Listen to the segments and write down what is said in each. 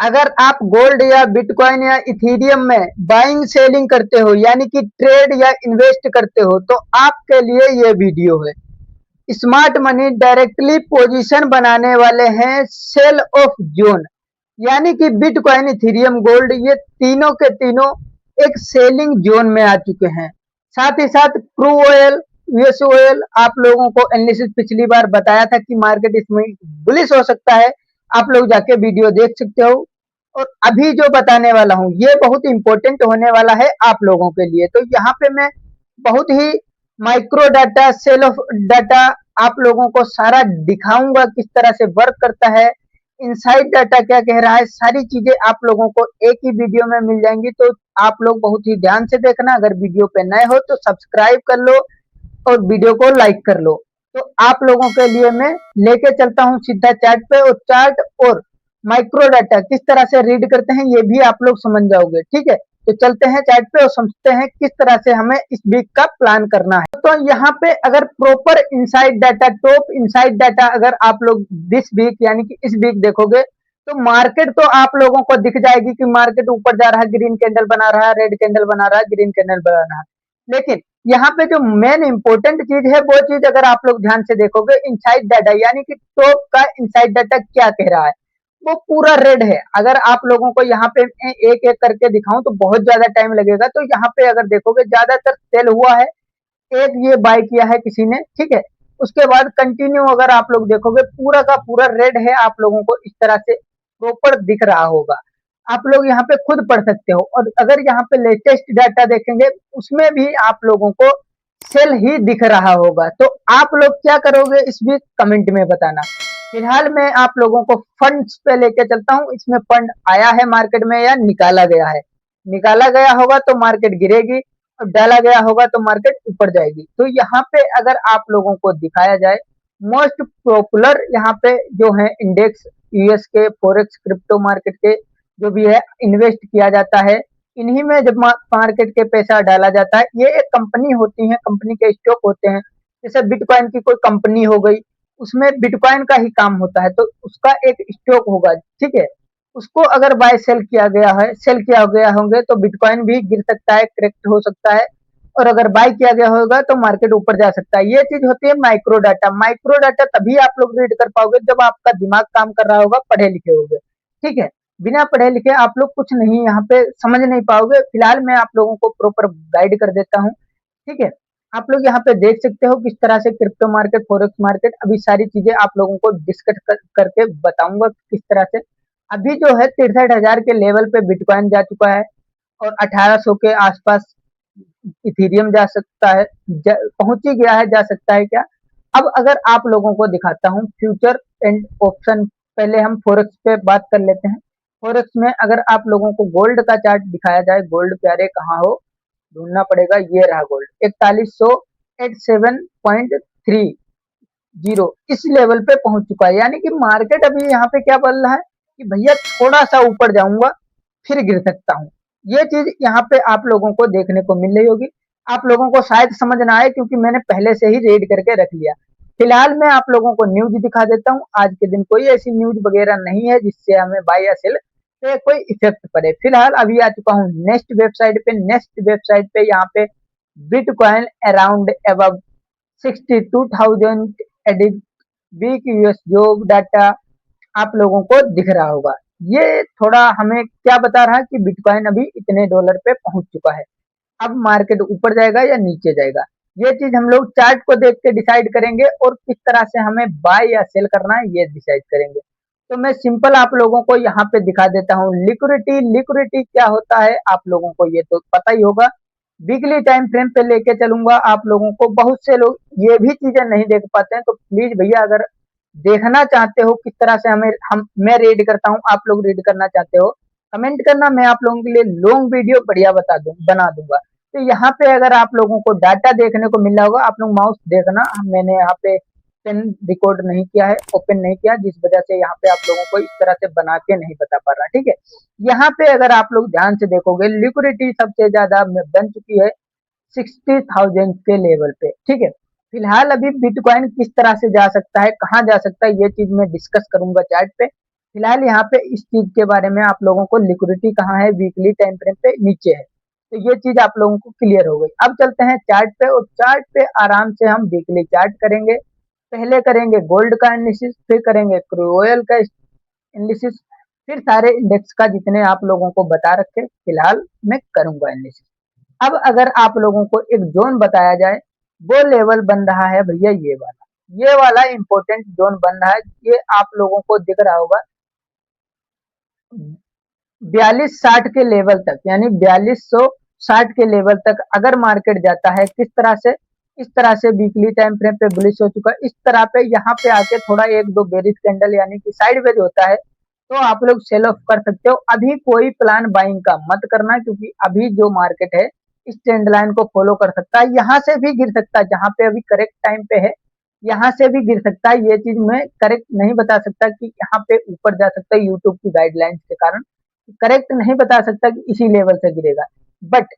अगर आप गोल्ड या बिटकॉइन या इथेरियम में बाइंग सेलिंग करते हो यानी कि ट्रेड या इन्वेस्ट करते हो तो आपके लिए ये वीडियो है। स्मार्ट मनी डायरेक्टली पोजीशन बनाने वाले हैं सेल ऑफ जोन, यानी कि बिटकॉइन इथेरियम गोल्ड ये तीनों के तीनों एक सेलिंग जोन में आ चुके हैं। साथ ही साथ क्रू ऑयल, यूएस ऑयल, आप लोगों को एनालिसिस पिछली बार बताया था कि मार्केट इसमें बुलिश हो सकता है। आप लोग जाके वीडियो देख सकते हो। और अभी जो बताने वाला हूँ ये बहुत इंपॉर्टेंट होने वाला है आप लोगों के लिए। तो यहाँ पे मैं बहुत ही micro data, sale of data आप लोगों को सारा दिखाऊंगा किस तरह से वर्क करता है। इनसाइड डाटा क्या कह रहा है, सारी चीजें आप लोगों को एक ही वीडियो में मिल जाएंगी। तो आप लोग बहुत ही ध्यान से देखना। अगर वीडियो पे नए हो तो सब्सक्राइब कर लो और वीडियो को लाइक कर लो। तो आप लोगों के लिए मैं लेके चलता हूँ सीधा चार्ट पे, और चार्ट और माइक्रो डाटा किस तरह से रीड करते हैं ये भी आप लोग समझ जाओगे। ठीक है, तो चलते हैं चार्ट पे और समझते हैं किस तरह से हमें इस वीक का प्लान करना है। तो यहाँ पे अगर proper inside data, top inside data अगर आप लोग दिस वीक यानी कि इस वीक देखोगे तो मार्केट तो आप लोगों को दिख जाएगी कि मार्केट ऊपर जा रहा है, ग्रीन कैंडल बना रहा है, रेड कैंडल बना रहा है, ग्रीन कैंडल बना रहा है। लेकिन यहाँ पे जो मेन इंपॉर्टेंट चीज है वो चीज अगर आप लोग ध्यान से देखोगे, इनसाइड डाटा यानी कि टॉप का इनसाइड डाटा क्या कह रहा है, वो पूरा रेड है। अगर आप लोगों को यहाँ पे एक एक करके दिखाऊं तो बहुत ज्यादा टाइम लगेगा। तो यहाँ पे अगर देखोगे ज्यादातर सेल हुआ है, एक ये बाय किया है किसी ने, ठीक है। उसके बाद कंटिन्यू अगर आप लोग देखोगे पूरा का पूरा रेड है, आप लोगों को इस तरह से प्रॉपर दिख रहा होगा। आप लोग यहाँ पे खुद पढ़ सकते हो। और अगर यहाँ पे लेटेस्ट डाटा देखेंगे उसमें भी आप लोगों को सेल ही दिख रहा होगा। तो आप लोग क्या करोगे इस वीक कमेंट में बताना। फिलहाल मैं आप लोगों को फंड्स पे लेके चलता हूँ। इसमें फंड आया है मार्केट में या निकाला गया है। निकाला गया होगा तो मार्केट गिरेगी और डाला गया होगा तो मार्केट ऊपर जाएगी। तो यहाँ पे अगर आप लोगों को दिखाया जाए मोस्ट पॉपुलर यहाँ पे जो है इंडेक्स, यूएस के फॉरेक्स क्रिप्टो मार्केट के जो भी है इन्वेस्ट किया जाता है, इन्हीं में जब मार्केट के पैसा डाला जाता है। ये एक कंपनी होती है, कंपनी के स्टॉक होते हैं। जैसे बिटकॉइन की कोई कंपनी हो गई, उसमें बिटकॉइन का ही काम होता है, तो उसका एक स्टॉक होगा, ठीक है। उसको अगर बाय सेल किया गया है, सेल किया गया होंगे तो बिटकॉइन भी गिर सकता है, करेक्ट हो सकता है। और अगर बाय किया गया होगा तो मार्केट ऊपर जा सकता है। ये चीज होती है माइक्रो डाटा। माइक्रो डाटा तभी आप लोग रीड कर पाओगे जब आपका दिमाग काम कर रहा होगा, पढ़े लिखे होगे, ठीक है। बिना पढ़े लिखे आप लोग कुछ नहीं यहाँ पे समझ नहीं पाओगे। फिलहाल मैं आप लोगों को प्रॉपर गाइड कर देता हूँ, ठीक है। आप लोग यहाँ पे देख सकते हो किस तरह से क्रिप्टो मार्केट, फॉरेक्स मार्केट, अभी सारी चीजें आप लोगों को डिस्कस करके बताऊंगा किस तरह से। अभी जो है 63,000 के लेवल पे बिटकॉइन जा चुका है और 1800 के आसपास इथेरियम जा सकता है, पहुंच ही गया है, जा सकता है क्या। अब अगर आप लोगों को दिखाता हूँ फ्यूचर एंड ऑप्शन, पहले हम फॉरेक्स पे बात कर लेते हैं। फॉरेक्स में अगर आप लोगों को गोल्ड का चार्ट दिखाया जाए, गोल्ड प्यारे कहाँ हो, ढूंढना पड़ेगा, ये रहा गोल्ड 4187.30 इस लेवल पे पहुंच चुका है। यानी कि मार्केट अभी यहाँ पे क्या बोल रहा है कि भैया थोड़ा सा ऊपर जाऊंगा फिर गिर सकता हूँ। ये चीज यहाँ पे आप लोगों को देखने को मिल रही होगी। आप लोगों को शायद समझ ना आए क्योंकि मैंने पहले से ही रेड करके रख लिया। फिलहाल मैं आप लोगों को न्यूज दिखा देता हूँ। आज के दिन कोई ऐसी न्यूज वगैरह नहीं है जिससे हमें बाय या सेल पे कोई इफेक्ट पड़े। फिलहाल अभी आ चुका हूँ नेक्स्ट वेबसाइट पे। नेक्स्ट वेबसाइट पे यहाँ पे bitcoin around above 62,000 edit week US जो डाटा आप लोगों को दिख रहा होगा। ये थोड़ा हमें क्या बता रहा है कि बिटकॉइन अभी इतने डॉलर पे पहुंच चुका है। अब मार्केट ऊपर जाएगा या नीचे जाएगा, ये चीज हम लोग चार्ट को देख के डिसाइड करेंगे और किस तरह से हमें बाय या सेल करना है ये डिसाइड करेंगे। तो मैं सिंपल आप लोगों को यहाँ पे दिखा देता हूँ लिक्विडिटी। लिक्विडिटी क्या होता है आप लोगों को ये तो पता ही होगा। वीकली टाइम फ्रेम पे लेके चलूंगा आप लोगों को। बहुत से लोग ये भी चीजें नहीं देख पाते हैं, तो प्लीज भैया अगर देखना चाहते हो किस तरह से हम मैं रीड करता हूँ, आप लोग रीड करना चाहते हो, कमेंट करना। मैं आप लोगों के लिए लॉन्ग वीडियो बढ़िया बना दूंगा। तो यहाँ पे अगर आप लोगों को डाटा देखने को मिल रहा होगा, आप लोग माउस देखना, मैंने यहाँ पे पेन रिकॉर्ड नहीं किया है, ओपन नहीं किया, जिस वजह से यहाँ पे आप लोगों को इस तरह से बना के नहीं बता पा रहा, ठीक है। यहाँ पे अगर आप लोग ध्यान से देखोगे लिक्विडिटी सबसे ज्यादा बन चुकी है 60,000 के लेवल पे, ठीक है। फिलहाल अभी बिटकॉइन किस तरह से जा सकता है, कहाँ जा सकता है, ये चीज मैं डिस्कस करूंगा चार्ट पे। फिलहाल यहाँ पे इस चीज के बारे में आप लोगों को लिक्विडिटी कहाँ है, वीकली टाइम फ्रेम पे नीचे है, तो ये चीज आप लोगों को क्लियर हो गई। अब चलते हैं चार्ट पे, और चार्ट पे आराम से हम वीकली चार्ट करेंगे। पहले करेंगे गोल्ड का एनालिसिस, फिर करेंगे क्रूड ऑयल का एनालिसिस, फिर सारे इंडेक्स का जितने आप लोगों को बता रखे फिलहाल मैं करूंगा एनालिसिस। अब अगर आप लोगों को एक जोन बताया जाए, वो लेवल बन रहा है भैया ये वाला इंपॉर्टेंट जोन बन रहा है। ये आप लोगों को दिख रहा होगा 4260 के लेवल तक, यानी 4260 के लेवल तक अगर मार्केट जाता है, किस तरह से, इस तरह से वीकली टाइम फ्रेम पे बुलिश हो चुका है, इस तरह पे यहाँ पे आके थोड़ा एक दो बेरिश कैंडल यानी कि साइडवेज होता है, तो आप लोग सेल ऑफ कर सकते हो। अभी कोई प्लान बाइंग का मत करना, क्योंकि अभी जो मार्केट है इस ट्रेंड लाइन को फॉलो कर सकता है, यहाँ से भी गिर सकता है, जहां पे अभी करेक्ट टाइम पे है यहाँ से भी गिर सकता है। ये चीज मैं करेक्ट नहीं बता सकता कि यहाँ पे ऊपर जा सकता है, यूट्यूब की गाइडलाइंस के कारण करेक्ट नहीं बता सकता कि इसी लेवल से गिरेगा। बट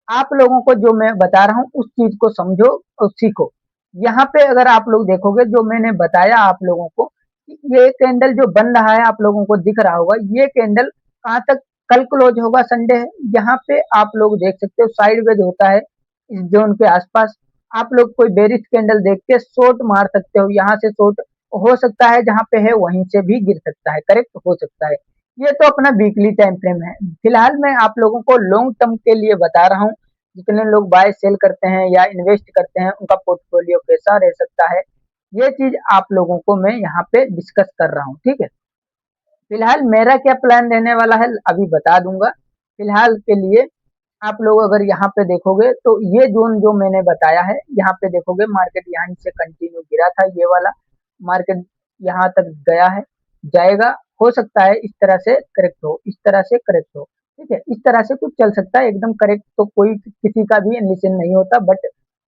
आप लोगों को जो मैं बता रहा हूँ उस चीज को समझो और सीखो। यहाँ पे अगर आप लोग देखोगे जो मैंने बताया आप लोगों को, ये कैंडल जो बन रहा है आप लोगों को दिख रहा होगा, ये कैंडल कहाँ तक कल क्लोज होगा, संडे है, यहाँ पे आप लोग देख सकते हो साइडवेज होता है इस जोन के आसपास। आप लोग कोई बेरिश कैंडल देख के शॉर्ट मार सकते हो, यहाँ से शॉर्ट हो सकता है, जहाँ पे है वहीं से भी गिर सकता है, करेक्ट हो सकता है। ये तो अपना वीकली टाइम फ्रेम है। फिलहाल मैं आप लोगों को लॉन्ग टर्म के लिए बता रहा हूँ, जितने लोग बाय सेल करते हैं या इन्वेस्ट करते हैं उनका पोर्टफोलियो कैसा रह सकता है, ये चीज आप लोगों को मैं यहाँ पे डिस्कस कर रहा हूँ, ठीक है। फिलहाल मेरा क्या प्लान रहने वाला है अभी बता दूंगा। फिलहाल के लिए आप लोग अगर यहाँ पे देखोगे तो ये जोन जो मैंने बताया है, यहाँ पे देखोगे मार्केट यहाँ से कंटिन्यू गिरा था, ये वाला मार्केट यहाँ तक गया है, जाएगा, हो सकता है इस तरह से करेक्ट हो, इस तरह से करेक्ट हो, ठीक है, इस तरह से कुछ चल सकता है। एकदम करेक्ट तो कोई किसी का भी एनालिसिस नहीं होता, बट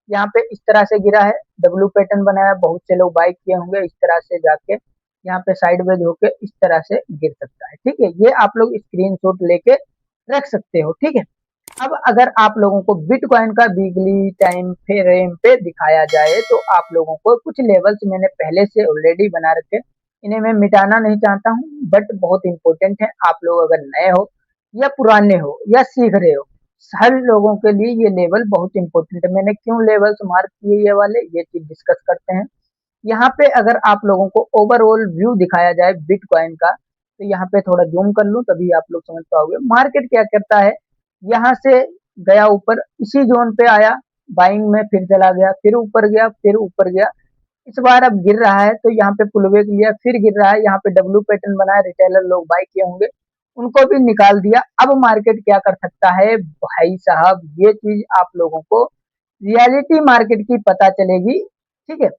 यहाँ पे इस तरह से गिरा है, डब्ल्यू पैटर्न बनाया, बहुत से लोग बाई किए होंगे, इस तरह से जाके यहाँ पे साइडवेज होके इस तरह से गिर सकता है, ठीक है। ये आप लोग स्क्रीनशॉट लेके रख सकते हो, ठीक है। अब अगर आप लोगों को बिटकॉइन का वीकली टाइम फ्रेम पे दिखाया जाए, तो आप लोगों को कुछ लेवल्स मैंने पहले से ऑलरेडी बना रखे, इन्हें मैं मिटाना नहीं चाहता हूँ, बट बहुत इंपॉर्टेंट है। आप लोग अगर नए हो या पुराने हो या सीख रहे हो, हर लोगों के लिए ये लेवल बहुत इंपॉर्टेंट है। मैंने क्यों लेवल्स मार्क किए ये वाले, ये चीज डिस्कस करते हैं। यहाँ पे अगर आप लोगों को ओवरऑल व्यू दिखाया जाए बिटकॉइन का, तो यहाँ पे थोड़ा जूम कर लूं तभी आप लोग समझ पाओगे मार्केट क्या करता है। यहाँ से गया ऊपर, इसी जोन पे आया, बाइंग में फिर चला गया, फिर ऊपर गया, फिर ऊपर गया, इस बार अब गिर रहा है, तो यहाँ पे पुलबैक लिया, फिर गिर रहा है, यहाँ पे डब्ल्यू पैटर्न बनाया, रिटेलर लोग बाई किए होंगे, उनको भी निकाल दिया। अब मार्केट क्या कर सकता है भाई साहब, ये चीज आप लोगों को रियलिटी मार्केट की पता चलेगी, ठीक है।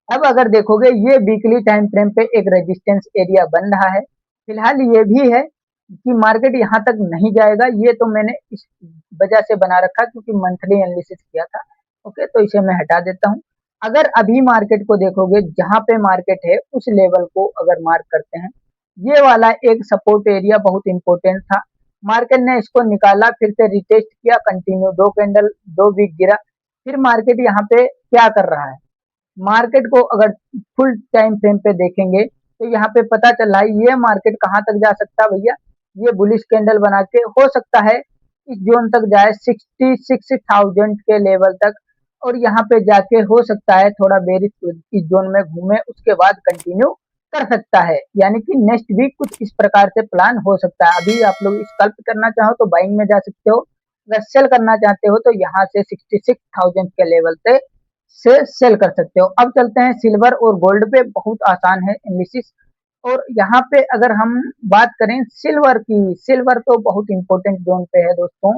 अब अगर देखोगे ये वीकली टाइम फ्रेम पे एक रेजिस्टेंस एरिया बन रहा है। फिलहाल ये भी है कि मार्केट यहाँ तक नहीं जाएगा, ये तो मैंने इस वजह से बना रखा क्योंकि मंथली एनालिसिस किया था। ओके, तो इसे मैं हटा देता हूँ। अगर अभी मार्केट को देखोगे, जहां पे मार्केट है उस लेवल को अगर मार्क करते हैं, ये वाला एक सपोर्ट एरिया बहुत इंपॉर्टेंट था, मार्केट ने इसको निकाला, फिर से रिटेस्ट किया, कंटिन्यू दो कैंडल, 2 वीक गिरा, फिर मार्केट यहाँ पे क्या कर रहा है, मार्केट को अगर फुल टाइम फ्रेम पे देखेंगे तो यहाँ पे पता चल रहा है ये मार्केट कहाँ तक जा सकता है भैया, ये बुलिश कैंडल बना के हो सकता है इस जोन तक जाए, 66,000 के लेवल तक, और यहाँ पे जाके हो सकता है थोड़ा बेरिश इस जोन में घूमे, उसके बाद कंटिन्यू कर सकता है, यानी कि नेक्स्ट वीक कुछ इस प्रकार से प्लान हो सकता है। अभी आप लोग स्कल्प करना चाहो तो बाइंग में जा सकते हो, अगर सेल करना चाहते हो तो यहाँ से 66,000 के लेवल से सेल कर सकते हो। अब चलते हैं सिल्वर और गोल्ड पे, बहुत आसान है एनालिसिस। और यहाँ पे अगर हम बात करें सिल्वर की, सिल्वर तो बहुत इंपॉर्टेंट जोन पे है दोस्तों,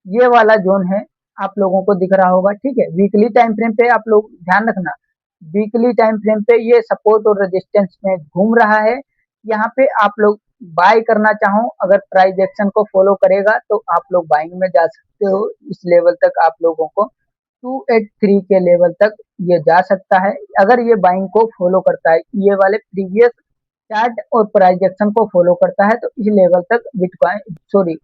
ये वाला जोन है, आप लोगों को दिख रहा होगा, ठीक है। वीकली टाइम फ्रेम पे आप लोग ध्यान रखना, वीकली टाइम फ्रेम पे ये सपोर्ट और रेजिस्टेंस में घूम रहा है। यहाँ पे आप लोग बाय करना चाहो, अगर प्राइस एक्शन को फॉलो करेगा तो आप लोग बाइंग में जा सकते हो, इस लेवल तक आप लोगों को 283 के लेवल तक ये जा सकता है, अगर ये बाइंग को फॉलो करता है, ये वाले प्रीवियस चार्ट और प्राइस एक्शन को फॉलो करता है, तो इस लेवल तक बिटकॉइन सॉरी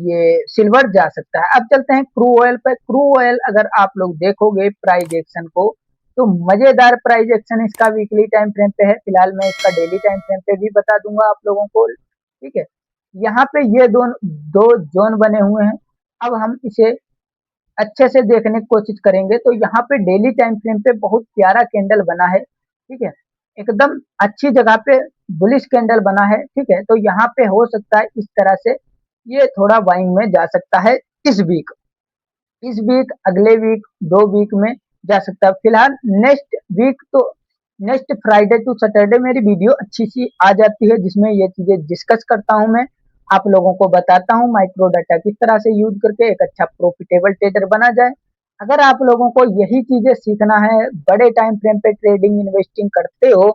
ये सिल्वर जा सकता है। अब चलते हैं क्रू ऑयल पे। क्रू ऑयल अगर आप लोग देखोगे प्राइस एक्शन को, तो मजेदार प्राइस एक्शन इसका वीकली टाइम फ्रेम पे है। फिलहाल मैं इसका डेली टाइम फ्रेम पे भी बता दूंगा आप लोगों को, ठीक है। यहाँ पे ये दो जोन बने हुए हैं। अब हम इसे अच्छे से देखने की कोशिश करेंगे तो यहाँ पे डेली टाइम फ्रेम पे बहुत प्यारा कैंडल बना है, ठीक है। एकदम अच्छी जगह पे बुलिश कैंडल बना है, ठीक है। तो यहाँ पे हो सकता है इस तरह से ये थोड़ा बाइंग में जा सकता है इस वीक अगले वीक 2 वीक में जा सकता है। फिलहाल नेक्स्ट वीक तो नेक्स्ट फ्राइडे टू सैटरडे मेरी वीडियो अच्छी सी आ जाती है जिसमें ये चीजें डिस्कस करता हूं। मैं आप लोगों को बताता हूं माइक्रो डाटा किस तरह से यूज करके एक अच्छा प्रॉफिटेबल ट्रेडर बना जाए। अगर आप लोगों को यही चीजें सीखना है, बड़े टाइम फ्रेम पे ट्रेडिंग इन्वेस्टिंग करते हो,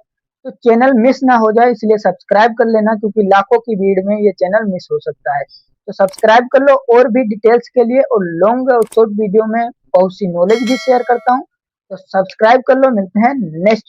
तो चैनल मिस ना हो जाए इसलिए सब्सक्राइब कर लेना, क्योंकि लाखों की भीड़ में ये चैनल मिस हो सकता है। तो सब्सक्राइब कर लो और भी डिटेल्स के लिए, और लॉन्ग और शॉर्ट वीडियो में बहुत सी नॉलेज भी शेयर करता हूँ। तो सब्सक्राइब कर लो, मिलते हैं नेक्स्ट